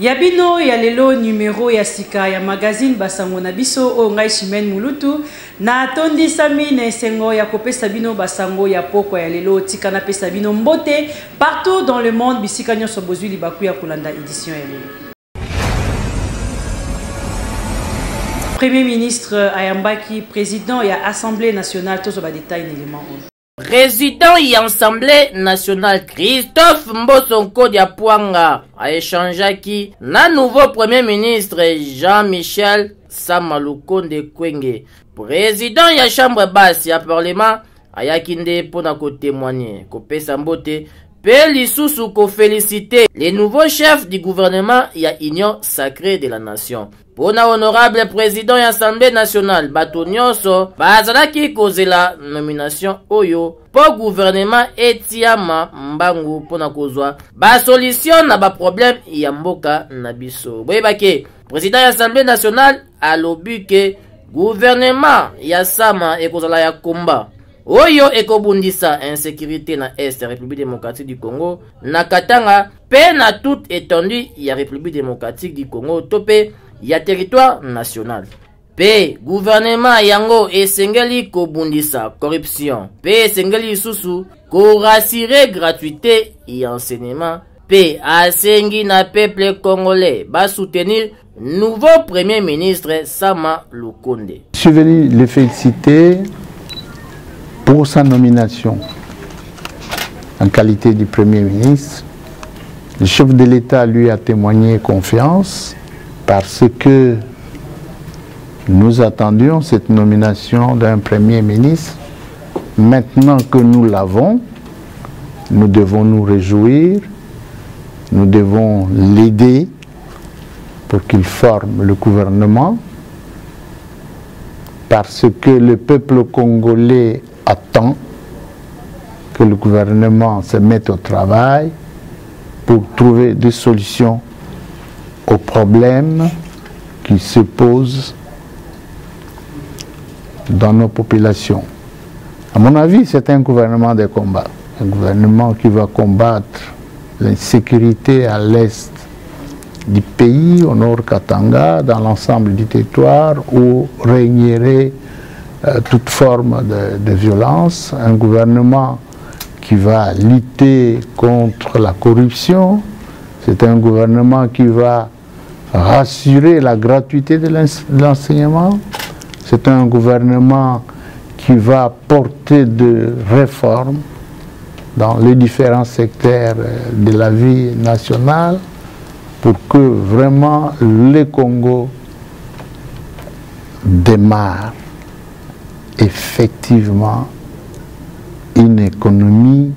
Yabino ya lelo numéro ya sika ya magazine basango na biso o ngai Chimène Mulutu na tondi sami na esengo ya kopesa bino basango ya poko ya lelo tika na pesa bino mbote partout dans le monde bisika nyonso bozwi libaku ya kolanda édition ya lelo. Premier ministre ayambaki président ya Assemblée nationale tozo ba détail élément. Président et Assemblée nationale Christophe Mbosonko Diapwanga a échangé qui na nouveau Premier ministre Jean-Michel Sama Lukonde Kwenge. Président ya Chambre basse ya Parlement ayakinde pona ko témoigner ko pesa mbote pe lisusu ko féliciter les nouveaux chefs du gouvernement ya Union sacrée de la nation. Pona honorable président ya Assemblée nationale Batonyoso bazalaki kozela nomination oyo po gouvernement etiama mbangu pona kozwa ba solution na ba problème ya mboka na biso. Boyebake président ya Assemblée nationale alobi ke gouvernement ya sama ekozala ya komba oyo ekobundisa insécurité na Est République démocratique du Congo na Katanga pe na toute étendue ya République démocratique du Congo topé ya territoire national. Pe gouvernement yango esengeli kobundisa corruption. Pe esengeli susu ko rassurer gratuité et enseignement. Pe asengi na peuple congolais ba soutenir nouveau premier ministre Sama Lukonde. Je suis venu le féliciter pour sa nomination en qualité de premier ministre. Le chef de l'État lui a témoigné confiance parce que nous attendions cette nomination d'un premier ministre. Maintenant que nous l'avons, nous devons nous réjouir, nous devons l'aider pour qu'il forme le gouvernement parce que le peuple congolais attend que le gouvernement se mette au travail pour trouver des solutions aux problèmes qui se posent dans nos populations. À mon avis, c'est un gouvernement de combat, un gouvernement qui va combattre l'insécurité à l'est du pays, au nord Katanga, dans l'ensemble du territoire où régnerait toute forme de violence, un gouvernement qui va lutter contre la corruption, c'est un gouvernement qui va rassurer la gratuité de l'enseignement, c'est un gouvernement qui va porter de réformes dans les différents secteurs de la vie nationale pour que vraiment le Congo démarre effectivement une économie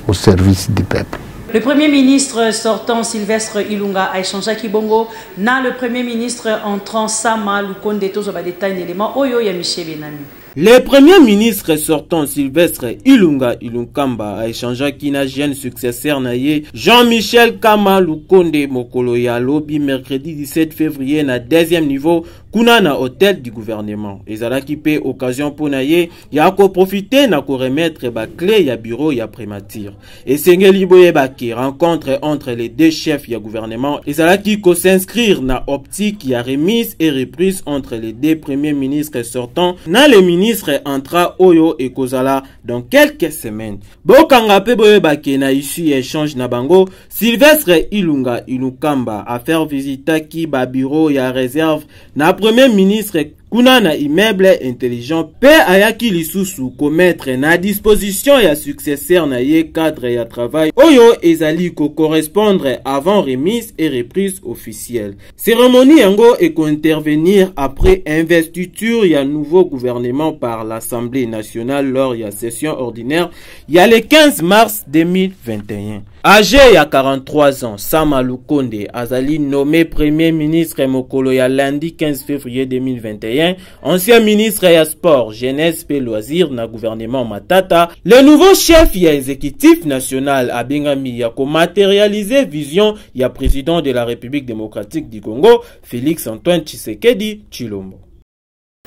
au service du peuple. Le Premier ministre sortant Sylvestre Ilunga a échangé avec Bongo. Na le Premier ministre entrant Sama Lukonde tozo ba détail d'éléments Oyo ya Michel Benami. Le Premier ministre sortant Sylvestre Ilunga Ilunkamba a échangé avec un jeune successeur naye Jean-Michel Sama Lukonde Mokolo ya lobi mercredi 17 février na deuxième niveau kuna na hôtel du gouvernement. Ezalaki pe occasion pour naye ya ko profiter na ko remettre ba clé ya bureau ya primature. Et sengeli boyeba ki rencontre entre les deux chefs ya gouvernement ezalaki ko s'inscrire na optique ya remise et reprise entre les deux premiers ministres sortants na les ministres ministre entra Oyo et Kozala dans quelques semaines. Bokanga pe boye bakena ici échange na bango, Sylvestre Ilunga Ilukamba a faire visiter ki ba bureau ya réserve na premier ministre kuna na immeuble intelligent pe ayaki lisusu commettre na disposition ya successeur na ye cadre ya travail Oyo ezali ko correspondre avant remise et reprise officielle. Cérémonie yango et intervenir après investiture ya nouveau gouvernement par l'Assemblée nationale lors ya session ordinaire ya le 15 mars 2021. Âgé ya 43 ans, Sama Lukonde azali nommé premier ministre mokolo ya lundi 15 février 2021, ancien ministre ya sport, jeunesse et loisirs na gouvernement Matata. Le nouveau chef ya exécutif national abengami ya ko matérialiser vision ya président de la République démocratique du Congo, Félix Antoine Tshisekedi Tshilombo.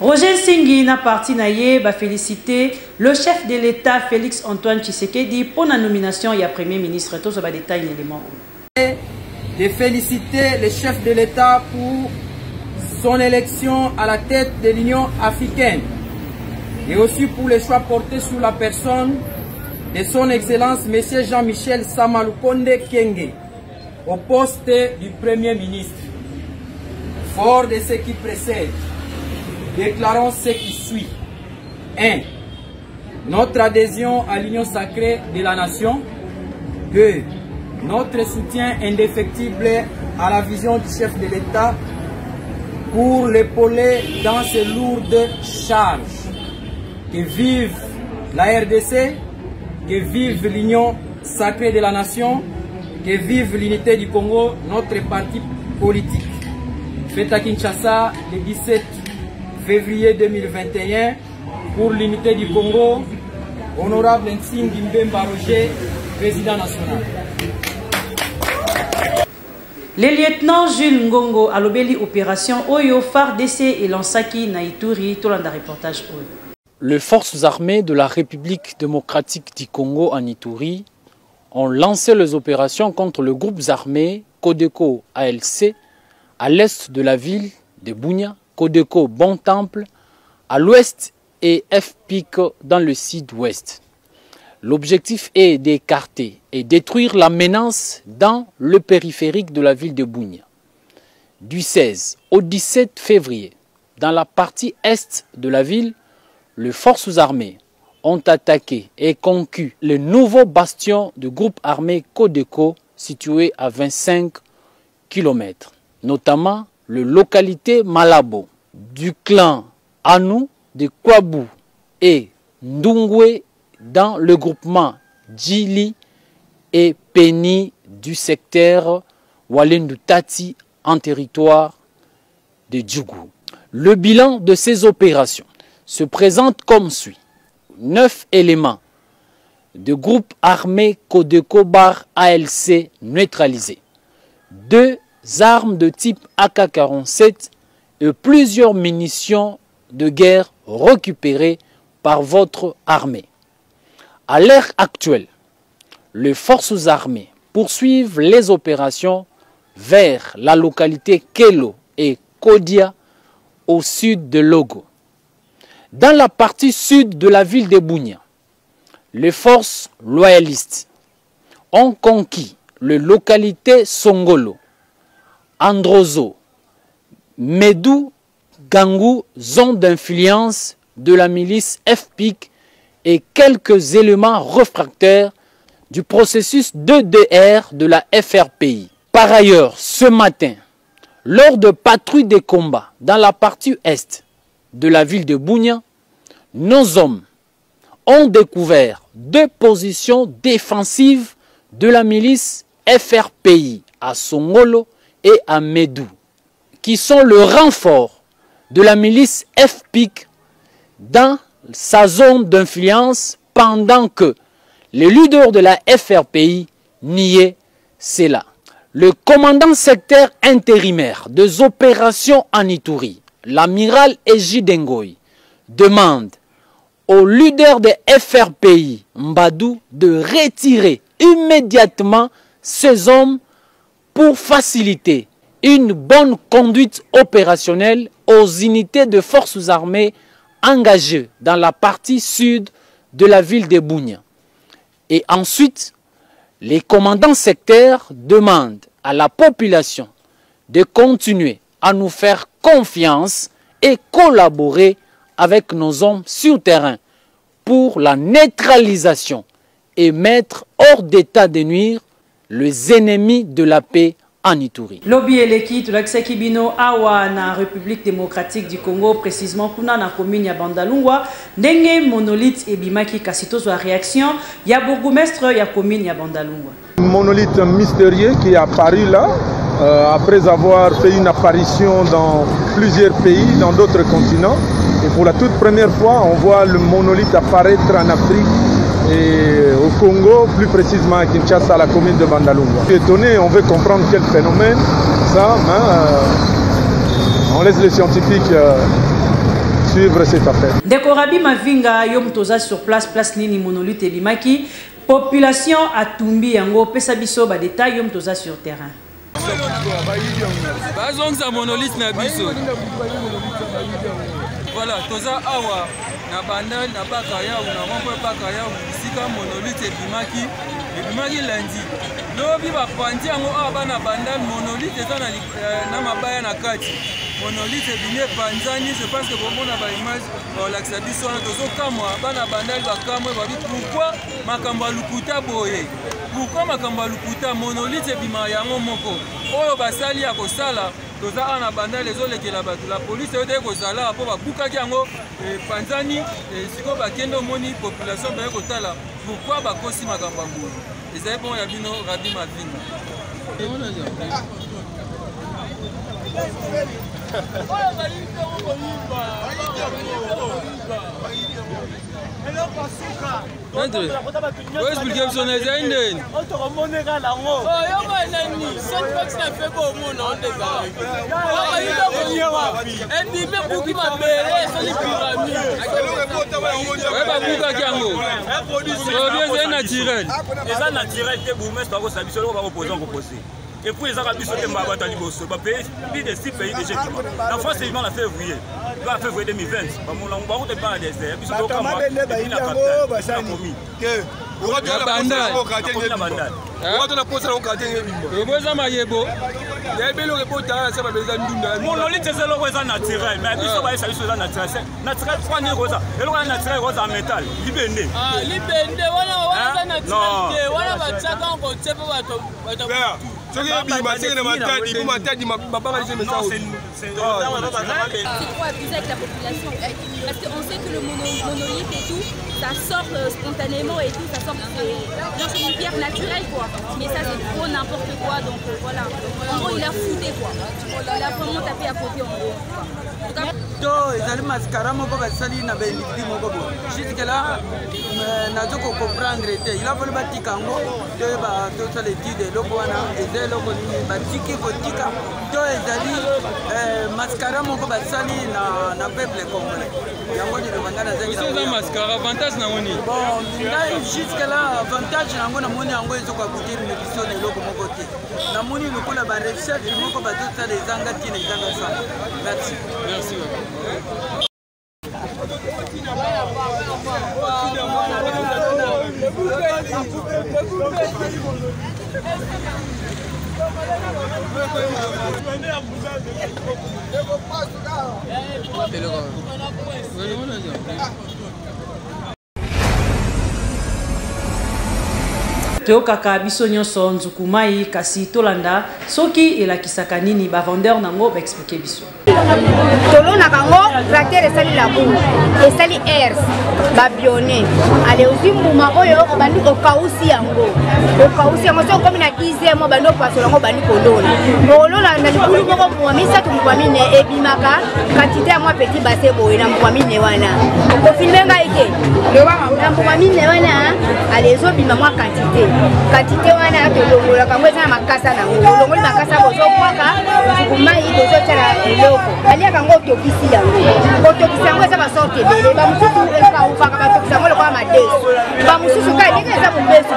Roger Singhi na parti naye va féliciter le chef de l'État Félix Antoine Tshisekedi pour la nomination et premier ministre. Tous va détailler l'élément. De féliciter le chef de l'État pour son élection à la tête de l'Union africaine et aussi pour les choix portés sur la personne de son Excellence M. Jean-Michel Sama Lukonde Kyenge au poste du Premier ministre. Fort de ce qui précède, déclarons ce qui suit. 1. Notre adhésion à l'union sacrée de la nation. 2. Notre soutien indéfectible à la vision du chef de l'État pour l'épauler dans ses lourdes charges. Que vive la RDC, que vive l'union sacrée de la nation, que vive l'unité du Congo, notre parti politique. Fête à Kinshasa le 17 février 2021 pour l'unité du Congo, honorable Nsingi Mbemba Roger, président national. Le lieutenant Jules Ngongo a l'obéli opération Oyo FARDC et Lansaki Naituri, tout le reportage Oyo. Les forces armées de la République démocratique du Congo en Ituri ont lancé les opérations contre le groupe armé Codeco ALC à l'est de la ville de Bunia, Codeco Bon Temple à l'ouest et FPIC dans le sud-ouest. L'objectif est d'écarter et détruire la menace dans le périphérique de la ville de Bunia. Du 16 au 17 février, dans la partie est de la ville, les forces armées ont attaqué et conquis le nouveau bastion du groupe armé Codeco situé à 25 km, notamment les localités Malabo, du clan Anou, de Kwabu et Ndungwe dans le groupement Djili et Peni du secteur Walendu-Tati en territoire de Djougou. Le bilan de ces opérations se présente comme suit. 9 éléments de groupe armé Codeco Bar ALC neutralisés, 2 armes de type AK-47 et plusieurs munitions de guerre récupérées par votre armée. À l'heure actuelle, les forces armées poursuivent les opérations vers la localité Kelo et Kodia au sud de Logo. Dans la partie sud de la ville de Bunia, les forces loyalistes ont conquis les localités Songolo, Androzo, Medou, Gangou, zone d'influence de la milice FPIC et quelques éléments réfractaires du processus d'EDR de la FRPI. Par ailleurs, ce matin, lors de patrouilles de combat dans la partie est de la ville de Bunia, nos hommes ont découvert 2 positions défensives de la milice FRPI à Songolo et à Medou, qui sont le renfort de la milice FPIC dans sa zone d'influence pendant que les leaders de la FRPI niaient cela. Le commandant secteur intérimaire des opérations en Ituri, l'amiral Ejidengoy, demande aux leaders de FRPI, Mbadou, de retirer immédiatement ces hommes pour faciliter une bonne conduite opérationnelle aux unités de forces armées engagés dans la partie sud de la ville de Bunia. Et ensuite, les commandants sectaires demandent à la population de continuer à nous faire confiance et collaborer avec nos hommes sur terrain pour la neutralisation et mettre hors d'état de nuire les ennemis de la paix en Ituri. Lobby eleki tulakisaki bino awa na République démocratique du Congo, précisément kuna na commune ya Bandalungwa, ndenge monolithe ebimaki kasi tozwa réaction ya bourgmestre ya commune ya Bandalungwa. Monolithe mystérieux qui est apparu là après avoir fait une apparition dans plusieurs pays, dans d'autres continents. Et pour la toute première fois, on voit le monolithe apparaître en Afrique et au Congo, plus précisément à Kinshasa, à la commune de Bandalungwa. Je suis étonné, on veut comprendre quel phénomène, ça, on laisse les scientifiques suivre cette affaire. Dekorabi Mavinga yom toza sur place nini monolithe ebimaki, population a tumbi yango pesa biso ba détail yom toza sur terrain. Bazongza monolithe na biso. Voilà, toza awa na bandal na bakaya na rompo bakaya sika monolithe ebimaki lundi. Lobi ba pandi yango awa bana bandal monolithe eza na mabaya na kati. Monolithe ebimye panzani, je pense que bon na ba image relaxa biso na tozo kamwa bana bandal ba kamwe ba pourquoi makamba lukuta boye. Pourquoi makamba lukuta monolithe ebima yango moko. Oyo basali ya kosala toza ana bandal ezolekela bato la police ete kozala po babukaki yango panzani siko bakendo moni population baye kotala pourquoi bakosi makamba boye. Ezali bon ya bino Rabi Mavinga. Et puis les Arabes sont à Liboso, plus de 6 pays déjà. La France est en février. En février 2020. On ne pas des airs. Puis monolithe c'est le naturel, mais biso ba esa biso za naturel. Naturel quoi ni rosa. Et le naturel rosa en métal. Libende. Ah, libende wana za naturel. Wana ba tsaka ngo tsepe bato. C'est quoi abuser avec la population? Parce qu'on sait que le monolithe et tout, ça sort spontanément et tout, ça sort c'est une pierre naturelle quoi. Mais ça c'est trop n'importe quoi, donc voilà. En gros il a fouté quoi. Il a vraiment tapé à côté en gros. Ezali mascara moko basali na beniki moko bo. Jusque là nazoko comprendre te. Il a fallu batika ngo to ba to sala étude loko wana ezelo ko ni batiki ko tika. To ezali mascara moko basali na peuple congolais. Yango ni bangana zengi. C'est mascara avantage na woni. Bon, là jusque là avantage nango na moni yango ezoko akutir ni biso ne loko moko te. Na moni lokola ba recherche moko ba to sala ezanga ti na ezanga sa. Merci. Merci. Toyokaka biso nyonso nzukumai kasi tolanda soki elakisaka nini ba vendeur nango ba expliquer biso. Tolona kango tracteur esali la boue esali airs ba bionné ale ozimbuma oyo obandi okausi yango so comme na 10e mo bando pasola ngo bandi kolona olola na likulu moko mo misatu mo mine ebimaka quantité ya mo petit basé boye na mo mine wana ko filmer ngaike na mo mine wana ale zo bima mo quantité wana tolongola kango eza makasa na ngolongoli makasa bozo kwaka kumai bozo tala eloko aliaka ngo tokisi yango eza ba sorte bele ba musutu eka ufaka ba tokisa ngo lokwa kaka madesu bamosusu kaka ndenge eza mobesu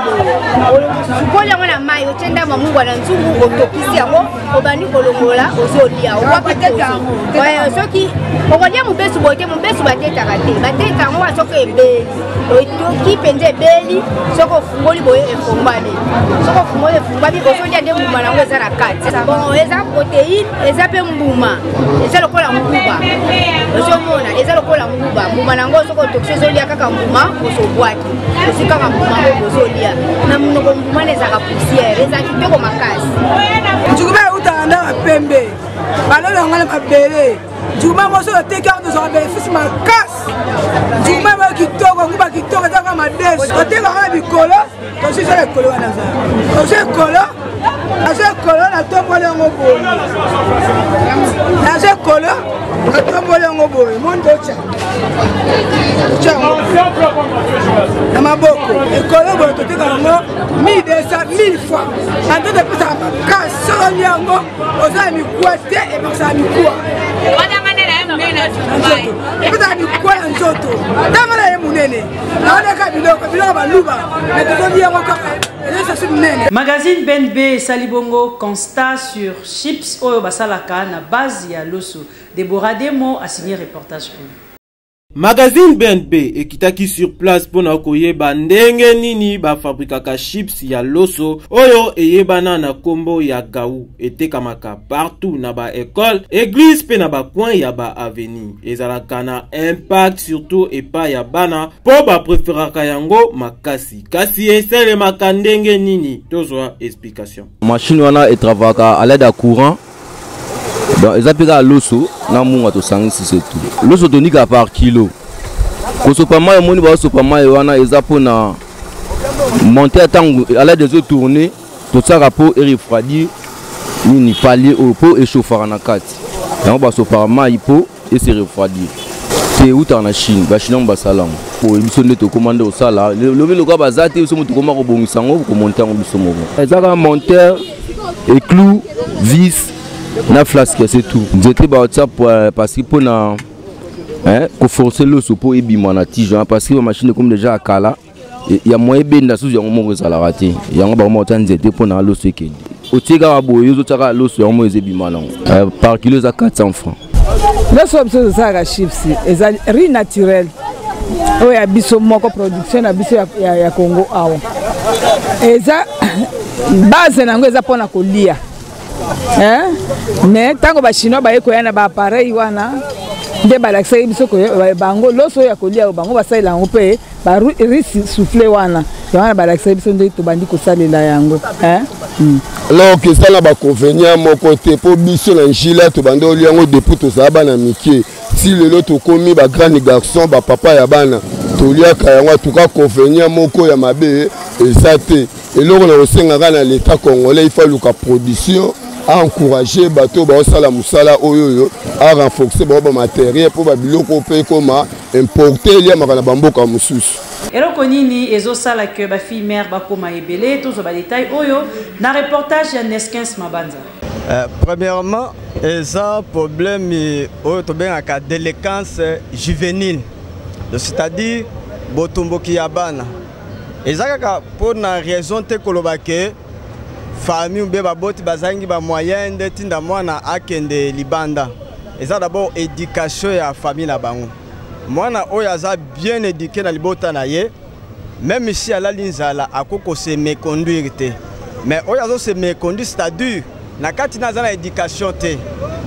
boye yango na mai otyenda mamungwa na nzungu otokisi yango obandi kolongola ozolia soki okolia mobesu boye te mobesu batetaka te batetaka yango soki ebeli otoki mpenza ebeli soki ofungoli boye efungwami soki ofungoli efungwami ozolia nde mbuma nango eza na kati bon eza protéine eza mpe mbuma eza lokola nguba ozomona eza lokola nguba mbuma nango soki otokisi ozolia kaka mbuma osobwaki osi kaka mbuma ngo ozolia na monoko mbuma na ezaka poussière eza kitoko makasi njuguma eutaka nda mapembe balolo yango na mabele njuguma moso oteki aho tozala bénéfice makasi njuguma bao kitoko nguba kitoko ezaka madesu oteka yango na bikolo tosi eza ekolo wana za tosi ekolo nazo ekolo natomboli yango boye nazo ekolo natomboli yango boye mondo otya na maboko ekolo boye toteka yango 1000 fois ante topesaka makasi sokoli yango ozala mikuwa te epesaka mikuwa epesaka mikuwa ya nzoto ntango na ye monene naoneka biloko baluba me tozoli yango kaka. Magazine BNB Salibongo constat sur chips oyo basalaka na base ya loso. Deborah Demo a signé reportage. Magazine BNB ekitaki sur place pona koyeba ndenge nini ba fabrikaka chips ya loso oyo eyebana na kombo ya gaou etekamaka partout na ba école, église pe na ba coin ya ba avenue. Ezalaka na impact surtout epa ya bana po ba préféraka yango makasi. Kasi esalemaka ndenge nini tozwa explication. Machine wana etravaka à l'aide à courant. Donc, ils appellent à l'osso, na munga to sangisi c'est tout. L'osso tonika par kilo. Ko sopama ya moni ba sopama wana ezapo na monter tango à l'aide des autres tourner, tout ça rapport et refroidir ni palier au pot et chauffer na kati. Donc ba sopama ipo et se refroidir. C'est où en Chine, ba Chine ba salam. Pour émission to commander au sala. Le le ko bazate so mutu koma ko bongisango ko monter en biso moko. Ezaka monteur et clou vis na flasque c'est tout. J'étais ba WhatsApp parce que pour na ko forcer le sopo et bima na tige parce que la machine comme déjà à kala il y a moyen benda sous yango mo za la rater. Yango ba mo tan zete pour na lo sekedi. Otiga ba boyo zo tsaka lo so yango eze bima na. Par kilo za 400 francs. Le sopo ça ga chips eza riz naturel. O ya biso moko production na biso ya Congo awo. Eza base nango eza pona kolia. Mais tango ba chinois ba eko yana ba appareil wana nde balakisa biso ko bango loso ya kolia bango basalela ngo pe ba risi souffler wana yana balakisa biso nde to bandi ko salela yango alors que ça na ba convenient mon côté pour biso na njila to bando liango depuis to saba na mikie si le lot komi ba grand garçon ba papa ya bana to liaka yango tout cas convenient moko ya mabe ezate et loko na osengaka na l'état congolais il faut luka production à encourager bateau ba osala musala oyoyo à renforcer ba matériel pour ba biloko pe koma importer lia makana bamboka mususu. Eloko nini ezosala que ba fille mère ba koma ebele tozo ba détail oyo na reportage ya Neskins Mabanza. Premièrement, eza problème oyo to bengaka délinquance juvénile. C'est-à-dire botomboki ya bana. Ezaka pour na raison te kolobake famille ou bien baboti bazangi ba moyen de tinda mwana akende libanda. Eza d'abord éducation ya famille na bango. Mwana oyo aza bien éduqué na libota na ye, même ici à la linzala akoko se méconduire te. Mais oyo azo se méconduire c'est-à-dire na kati na za na éducation te.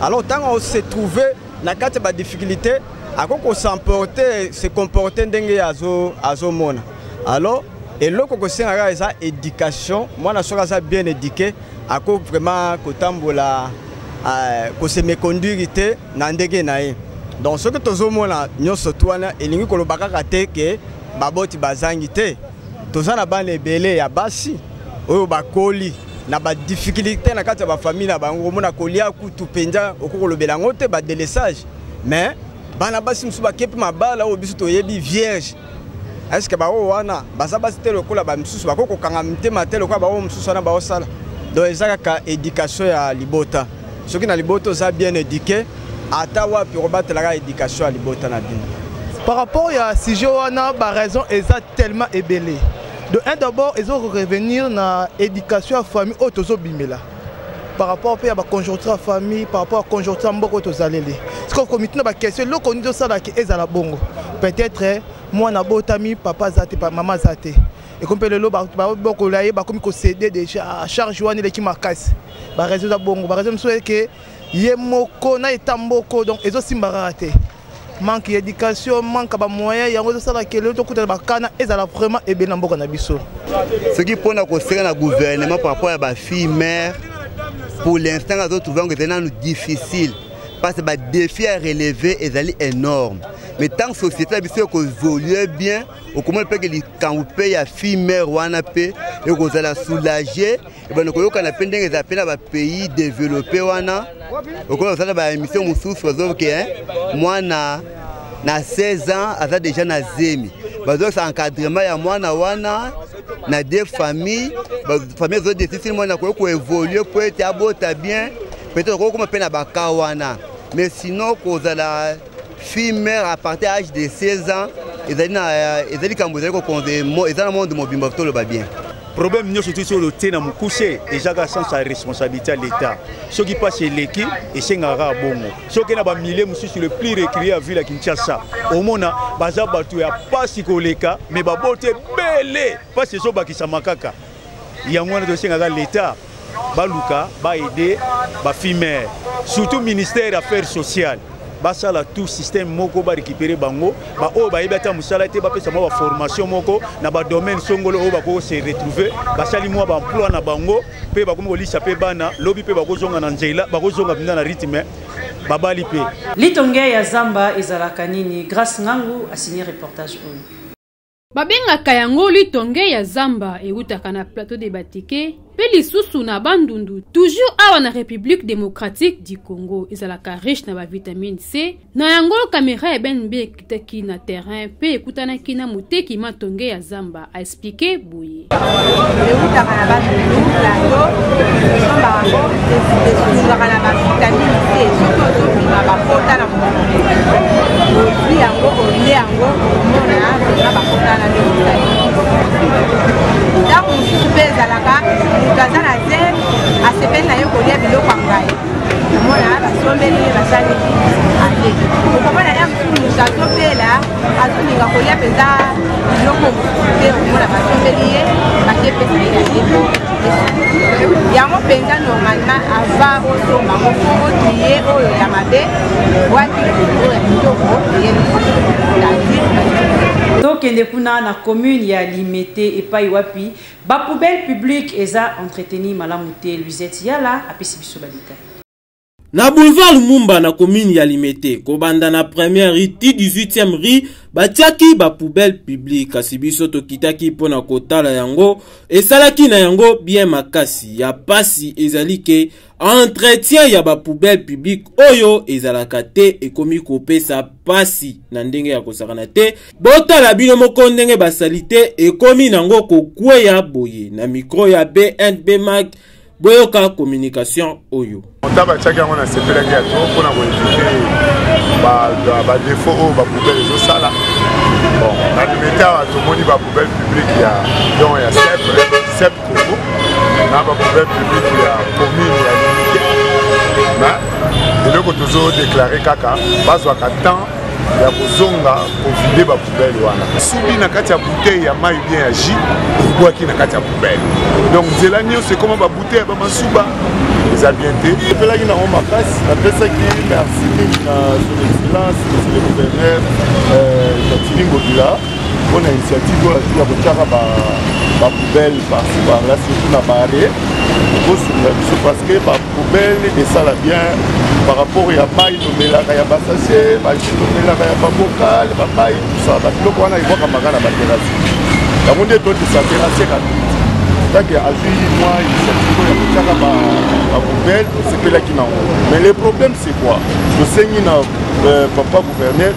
Alors tant on se trouver na kati ba difficulté akoko s'emporter se comporter ndenge azo mona. Alors et l'autre côté c'est la éducation. Moi, je suis bien éduqué. À quoi vraiment kotambola, ko se me conduire nandege nae. Donc ce que tu as là, nous surtout na elingi ko lobaka kate ke baboti bazangi te. Toza na bane belé ya basi. Oyo bakoli na ba difficulté na kati ba famille na bango mona kolia kutu penja okoko lobela ngote ba délaissage. Mais bana basi musu ba kepi mabala o bisu to yebi vierge. Est-ce que bao wana basaba sitelo kola ba msusu bakoko kanga mtema telo kwa bao msusu na bao sala donc ezaka éducation ya libota soki na libota za bien éduqué ata wapi robatela ka éducation ya libota na bino Par rapport à sujet wana ba raison est tellement ébélé. De un d'abord ils ont revenir na éducation à famille autozo bimela. Par rapport à la conjoncture à famille, par rapport à la conjoncture à mboko tozaleli. Ce qu'on comité na ba question lo konido sala ki ezala bongo. Peut-être moi na botami papa zate pa maman zate. Et comme le lo ba boko laye ba comme ko céder déjà charge wana le ki makasi. Ba raison za bongo, ba raison c'est que yemoko na etamboko donc ezo simbarate. Manque d'éducation, manque de moyens, il y a des choses qui sont vraiment ébélé. Ce qui prend à cause du gouvernement par rapport à la fille mère, pour l'instant, nous trouvons que c'est difficile. Parce que le défi à relever est énorme. Mais tant que la société évolue bien, comment on peut que quand on paye la fille mère ou un peu, et qu'on va soulager, et ben nous avons appelé des appels à pays développés wana, on va faire une émission sous que moi na 16 ans, à déjà na zemi. Parce que encadrement ya moi na wana na des familles, familles ont décidé moi na ko évoluer pour être abota bien, peut-être qu'on peut na baka wana. Mais sinon cause la fille mère à partir de l'âge de 16 ans, ils ont quand vous avez le monde de mobile bien. Le problème nous c'est sur le thé mon coucher et j'ai la chance à responsabilité à l'État. Ce qui passe chez l'équipe et c'est un rare bon. Ce qui n'a pas milliers monsieur sur le plus reculé à ville à Kinshasa. Au monde baza batu ya pas si koleka mais ba bote belé pas c'est ça qui samakaka. Il y a un de c'est un l'État baluka ba aider ba fille surtout ministère des affaires sociales. Basa la tout système moko ba récupérer bango ba o ba yebata musala te ba pesa mo ba formation moko na ba domaine songolo o ba ko se retrouver ba sali mo ba emploi na bango pe ba ko lisha pe bana lobi pe ba ko zonga na nzela ba ko zonga bina na rythme ba bali pe litonge ya Zamba ezalaka nini grâce ngangu a signé reportage oyo babengaka yango litonge ya Zamba eutaka na plateau de Batike pe lisusu na bandundu toujours awa na République démocratique du Congo ezalaka riche na ba vitamine C na yango caméra ebenbe kitaki na terrain pe ekutanaki na moteki matonge ya Zamba a expliqué boye eutaka na bandundu plateau somba yango ezalaka na ba vitamine C surtout na ba pota na aussi yango olie yango omona na ba pota na donc mosusu mpe ezalaka moto aza na zeme asepeli na ye kolia biloko ya ngai omona basombeli ye basali ale okomona ye mosusu moto azopela azolinga kolia mpenza biloko mosusu te omona basombeli ye bakepesa ye yaleko yango mpenza normalement ava osomba mokongo trie oyo ya mabe waki oyo ya kitoko tokende kuna na commune ya Limete epai wapi ba poubelle publique eza entreteni malamu te Luisette Yala apesi biso balika na boulevard Lumumba na commune ya Limete kobanda na première rue 18e rue batiaki ba poubelle publique kasi biso tokitaki pona kotala yango esalaki na yango bien makasi ya pasi ezalike entretien ya ba poubelle publique oyo ezalaka te ekomi kopesa pasi na ndenge ya kosakana te botala bino moko ndenge basalite ekomi nango kokweya boye na micro ya BNB Mag boyoka communication oyo Taba tchaki yango na sepelaki ya to mpona koevite badefo oyo bapoubele ezosala bon na Limete awa tomoni bapoubele publique ya don ya sep Congo na bapoubele publique ya commune ya Limete na eloko tozodeklare kaka bazwaka temps ya kozonga kovide bapoubele wana subi na kati ya bouteille ya mai bien ya jus ebwaki na kati ya poubele donc nzela nyonso ekoma babouteille ya bamasuba eza bien te epelaki nango makasi napesaki merci mingi na son excellence monsieur le gouverneur Jatili Ngobila mpona initiative oyo ya kotiaka bapoubele parci parla surtout na bare kosunga biso parce que bapoubele esala bien par rapport ya mai tomelaka ya basashe baji tomelaka ya babokale bamai tusa babiloko wana ekwakamaka na baterasi yango nde totesa terase kapiti tanke azwi mwa initiative ya kotiaka bapoubele osepelaki nango mais le problème c'est quoi tosengi na papa gouverneur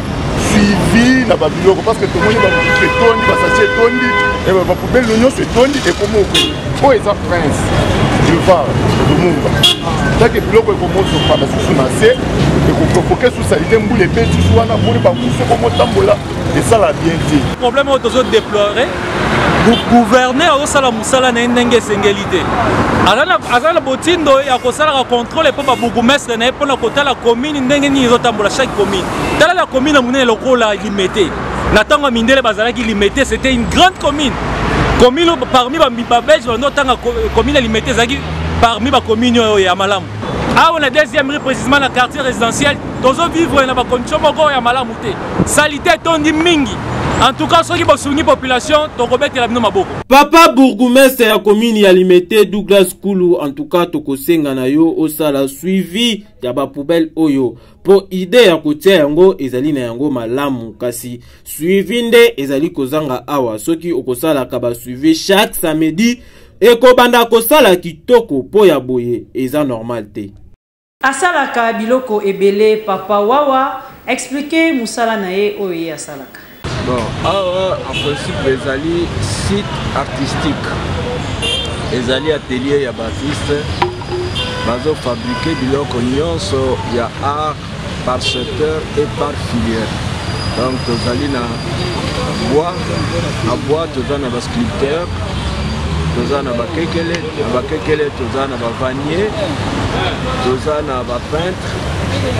suivi na babiloko parce que tomoni bamosusu etondi basashe etondi bapoubele nyonso etondi ekoma okweni oyo eza prince boulevard Lumumba tanke biloko ekomozopa basusu na se ekoprovoke susalite mbula ebeti wana moni bakusu ekomotambola esala bien te. Problème oyo tozodéplore gouverneur azosala mosala na ye ndenge esengeli te. aza na botindo ya kosalaka contrôle mpo babourgmestre na ye mpona kotala commune ndenge nini ezotambola chaque commune. Tala la commune ya monene lokola limité na ntango ya mindele bazalaki limité, c'était une grande commune. Commune parmi babelge bandotanga commune limité ezalaki parmi bacommune oyo ya malamu. On a deuxième rue précisément dans le quartier résidentiel. Tous vivre dans des conditions de malamu. Salité tondi mingi. En tout cas, ceux qui sont la population, Papa bourgmestre ya commune ya limité Douglas Kulu, en tout cas, tokosenga na yo osala suivi ya ba poubelle oyo. Po idée ya kotia yango ezali na yango malamu kasi suivi nde ezali kozanga awa. Soki okosala kaba suivi chaque samedi eko banda kosala kitoko po ya boye eza normal te. Asalaka biloko ebele Papa Wawa expliquer musala na ye oye asalaka. Bon, en principe ezali site artistique. Ezali atelier ya Baptiste. Bazo fabriquer biloko nyonso ya art par secteur et par filière. Donc tozali na bois, tozali na sculpteur, tozali na bakekele, tozali na bavanier, tozali na bapeintre,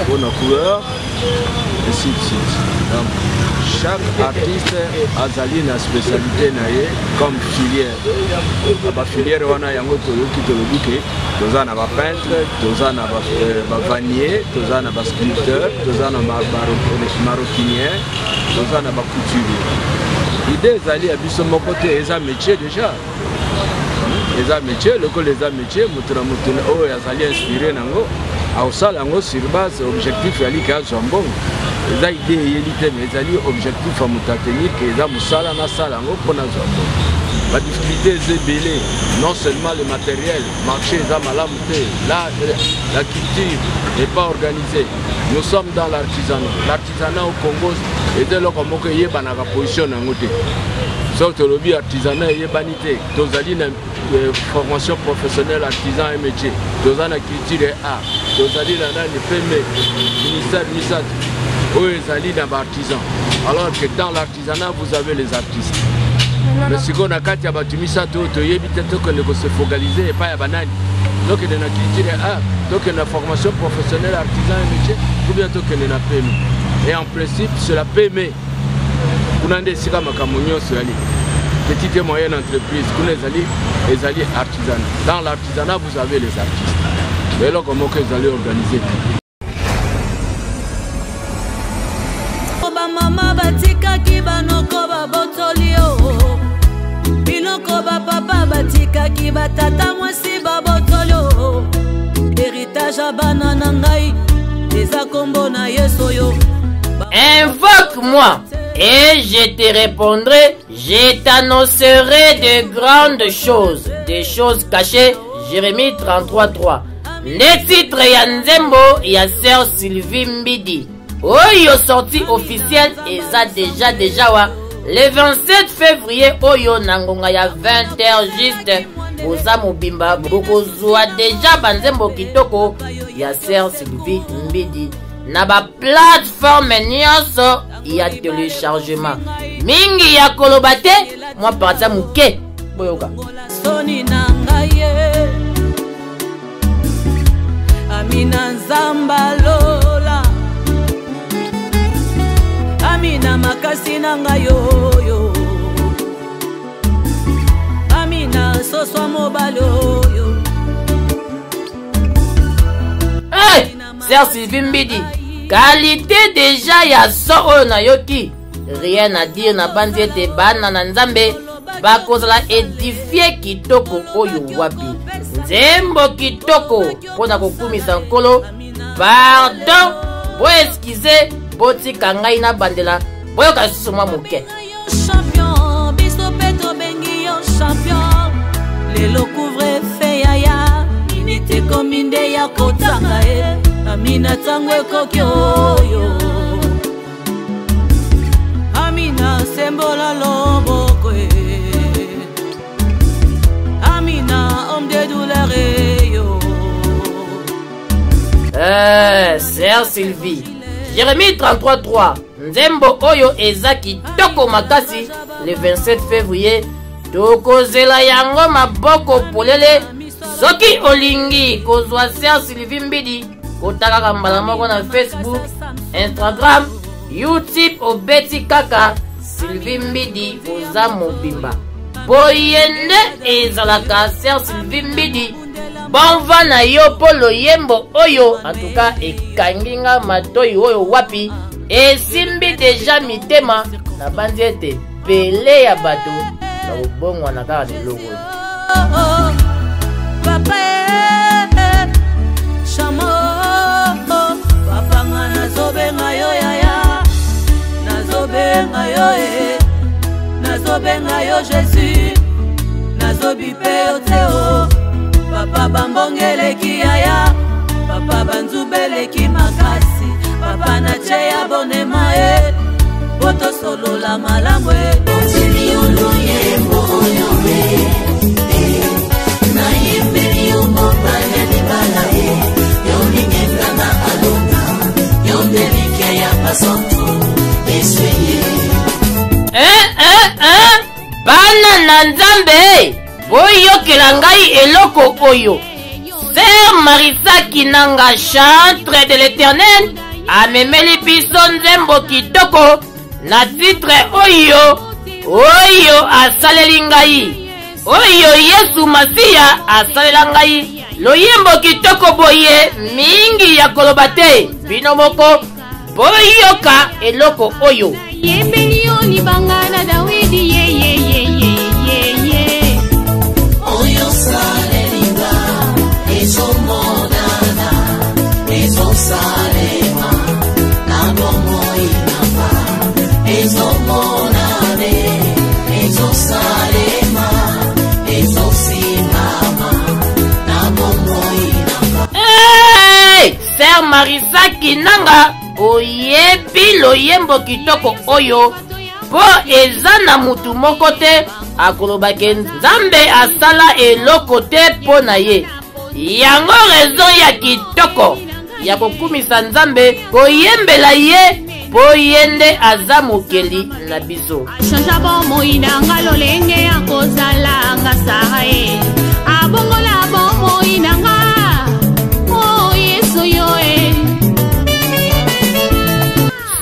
pour na couleur, et ainsi de suite. Donc, chaque artiste azali na spécialité na ye comme filière. La filière wana yango toyoki tolobi ke toza na ba peintre, toza na ba vanier, toza na ba sculpteur, toza na maroquinier, toza na ba couturier. L'idée ezali ya biso moko te eza métier déjà. Eza métier, lokolo eza métier, mutuna oyo azali inspiré nango, ausala yango sur base objectif yali ka zambongo. Les idées mais les objectifs à tenir que les amoussala na sala pour na zombo. La difficulté est belée, non seulement le matériel, marché est malamouté, là la culture n'est pas organisée. Nous sommes dans l'artisanat. L'artisanat au Congo est de là comme que yé banaka position en côté. Sauf que le lobby artisanat est banité. Tous allez une formation professionnelle artisan et métier. Tous allez culture et art. Tous allez dans le PME, ministère MISAT. Alors que dans l'artisanat, vous avez les artistes. Mais si on a quatre yabatumisa, tu y es se focaliser et pas à banane. Donc il y a une culture et art, donc il y a une formation professionnelle, artisan et métier, ou bientôt qu'il y a une PME. Et en principe, c'est la PME. Vous n'avez pas de petite et moyenne entreprise, vous avez artisanat. Dans l'artisanat, vous avez les artistes. Mais là, comment vous allez organiser? Mama batika kibanoko babotolio biloko papa batika kibatata mwasi babotolio héritage abana nangai eza kombo na Yesu yo. Invoque-moi et je te répondrai, je t'annoncerai de grandes choses, des choses cachées. Jérémie 33:3. Les titres ya Nzembo ya sœur Sylvie Mbidi. Oyo sortie officielle eza déjà wa le 27 février oyo nangonga ya 20h juste oza mobimba bokozwa déjà banzembo kitoko ya sœur Sylvie Mbidi na ba plateforme nyonso ya téléchargement mingi ya koloba te mwa partia muke boyoka soni nangaye Amina Nzambalola Amina makasi nanga yo Amina soswa mobalo yo. Hey, Sœur Sylvie Mbidi, qualité déjà ya so oyo na yoki. Rien à dire na bandi ete bana na Nzambe bakozala édifier kitoko oyo wapi. Nzembo kitoko pona kokumisa nkolo. Pardon, bo excusez botika ngai na bandela boyoka susu mwa moke. Champion, biso peto bengi yo champion. Lelo couvre fe yaya, inite kominde ya kotanga e. Amina tangwe kokyo yo. Amina sembola loboko e. Amina homme de douleur e yo. Sœur Sylvie, Jérémie 33:3. nzembo oyo eza kitoko makasi le 27 février tokozela yango maboko polele. Soki olingi kozwa Sœur Sylvie Mbidi kotaka mbala moko na Facebook, Instagram, YouTube obeti kaka Sylvie Mbidi oza mobimba. Boyende ezalaka Sœur Sylvie Mbidi bonva na yo polo yembo oyo en tout cas ekanginga matoyi oyo wapi esimbi deja mitema na bandi ete pele ya bato na ubongwa na kaka leloko. Papa Chamo Papa nga nazobenga yo yaya nazobenga yo nazobenga yo Jésus nazobipe yo teo Papa bambongeleki yaya Papa banzubeleki makasi Papa nacheya bonema boto solo la malamu Otini oloye moyo na yembeli umopanya libala yoningenga na alona yondelike ya pasonto esweye bana na Nzambe boyokela ngai eloko oyo. Sœur Marissa Kinanga, chantre de l'Éternel, amemeli biso nzembo kitoko na titre oyo asaleli ngai oyo Yesu Masiya asalela ngai loyembo kitoko boye mingi ya koloba te bino moko boyoka eloko oyo. Yembeli oni bangana Dawidi oyo salelinga ezomonana ezosalema na bomoi namba ezomonane ezosalema ezosimama na bomoi namba. Sœur Marissa Kinanga oyebi loyembo kitoko oyo po eza na mutu moko te akolobake Nzambe asala eloko te po na ye. Yango raison ya kitoko ya kokumisa Nzambe koyembela ye po yende aza mokeli na biso. Shanja bomoi nanga lolenge ya kozala nga sae abongola bomoi nanga o Yesu yoe.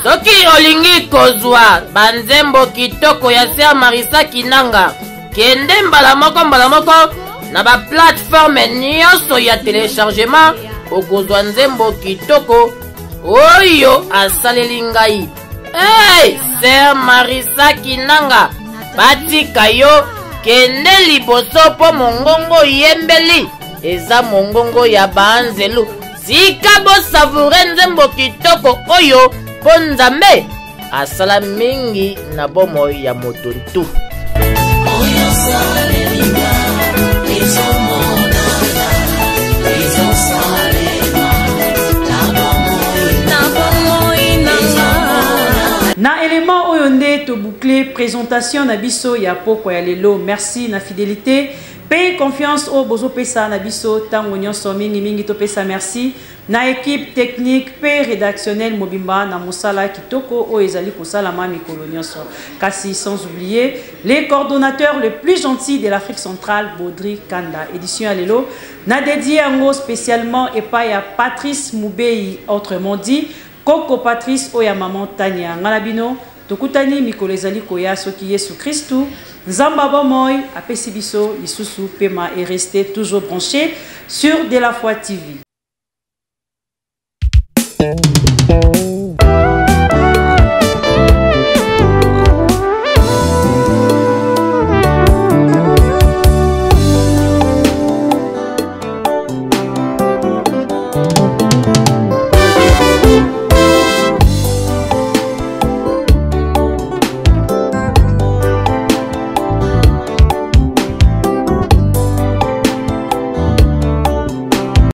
Soki olingi kozwa banzembo kitoko ya Sœur Marissa Kinanga kende mbala moko na ba plateforme nyonso ya téléchargement okozwa nzembo kitoko oyo asaleli ngai. Sœur Marissa Kinanga batika yo kende liboso po mongongo yembeli eza mongongo ya banzelu. Sika bo savure nzembo kitoko oyo po Nzambe asala mingi na bomoi ya moto ntu. Na élément oyo nde to boucler présentation na biso ya poko ya lelo. Merci na fidélité paye confiance au bozo pesa na biso tango nyonso mingi to pesa merci na équipe technique pe rédactionnelle mobimba na mosala kitoko o ezali kosala ma mikolo nyonso kasi sans oublier les coordonnateurs le plus gentil de l'Afrique centrale Baudry Kanda. Édition à lelo na dédié ango spécialement et pas ya Patrice Moubei, autrement dit Coco Patrice oya maman Tania Ngalabino tokutani mikolo ezali koya soki Yesu Christou Nzamba bomoy apesi biso lisusu pema et restez toujours branchés sur De La Foi TV.